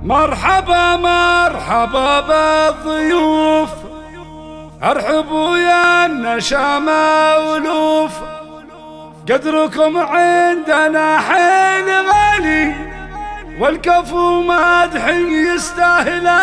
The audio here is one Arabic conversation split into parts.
مرحبا مرحبا بالضيوف، ارحبوا يا النشامة ألوف، قدركم عندنا حين غالي، والكفو مدح يستاهله.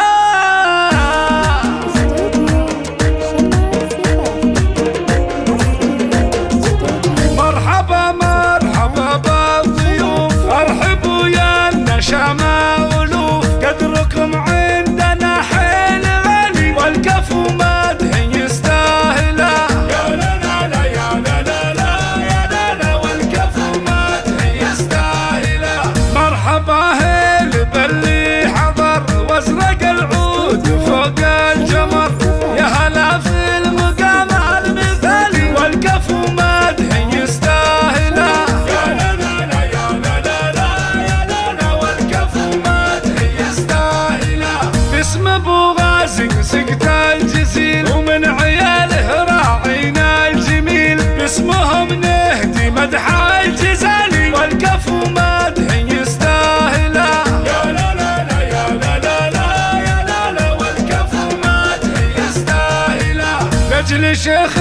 مرحبا مرحبا بالضيوف، ارحبوا يا النشامة ألوف، قدركم عندنا حين غالي، والكفو مدح يستاهله. يا لا لا لا يا لا لا لا يا لا لا، والكفو مدح يستاهله. مرحبا هل باللي حضر وازرق العود فوق الجمر، يا هلا في المقام المثالي، والكفو مدح يستاهله. يا لا لا لا يا لا لا لا يا لا لا، والكفو مدح يستاهله. باسم ابو غازي سقت الجزيل، ومن عياله راعينا الجميل، باسمهم نهدي مدح الجزالي، والكفو مدح يستاهله. يا لا لا لا يا لا لا لا يا لا لا، والكفو مدح يستاهله. لاجل شيخ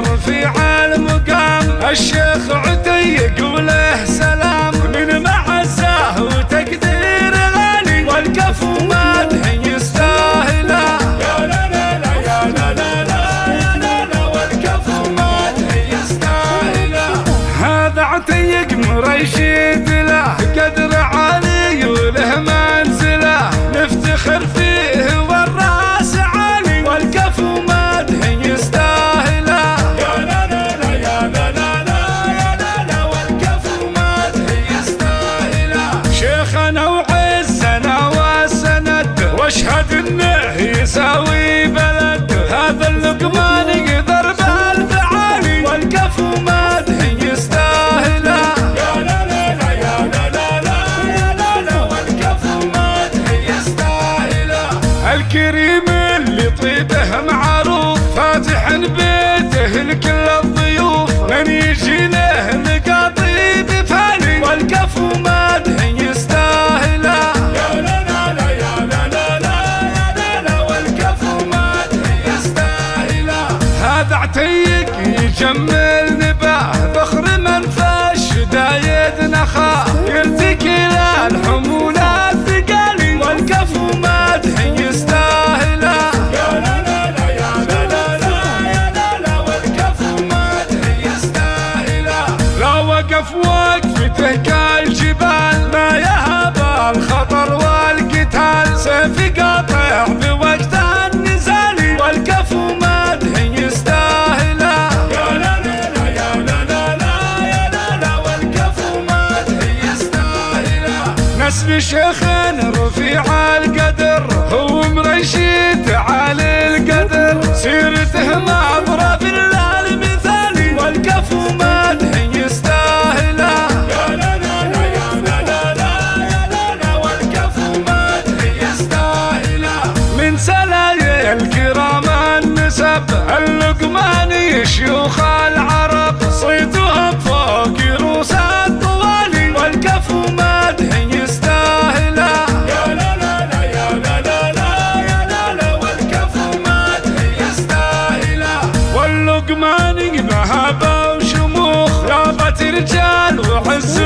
رفيع المقام الشيخ عتيق وله سلام، من معزه وتقدير غالي، والكفو مدح يستاهله. يا لا لا لا يا لا لا لا يا لا لا، والكفو مدح يستاهله. هذا عتيق مريشد له قدر عالي وله منزله، نفتخر فيه والراس عالي، والكفو مدح يستاهله. يا لا لا لا يا لا لا لا يا لا لا، والكفو مدح يستاهله. شيخنا وعزنا والسند، واشهد انه يساوي بلد، هذا اللقمان يقدر بالفعالي، والكفو مدح يستاهله. يا لا لا لا يا لا لا لا يا لا لا، والكفو مدح يستاهله. الكريم اللي طيبه معروف، فاتح بيته لكل الضيوف، من يجي له لقى طيب فاني، والكفو مدح يستاهله. يا لا لا لا يا لا لا لا يا لا لا، والكفو مدح يستاهله. هذا عتيق يجمل نباه، فخر من فش دايد نخا، يرتكي للحمولة الثقالي، والكفو مدح يستاهله. يا لا لا لا يا لا لا لا يا لا لا، والكفو مدح يستاهله. لا وقف وقفته كالجبال، ما يهاب الخطر والقتال، سيف قاطع بوقت النزال، والكفو مدح يستاهله. يا لا لا لا يا لا لا لا يا لا لا، والكفو مدح يستاهله. نسل شيخ رفيع القدر، هو مريشد عالي القدر، سيرته معبرة بالمثالي، والكفو مدح يستاهله. يا لا لا لا يا لا لا لا يا لا لا، والكفو مدح يستاهله. من سلايا الكرام النسب، اللقماني شيوخ العرب، صيتهم فوق رؤوس الطوالي، والكفو مدح يستاهله. يا لا لا لا يا لا لا لا يا لا لا، والكفو مدح يستاهله. واللقماني مهابة وشموخ، رابة رجال وعز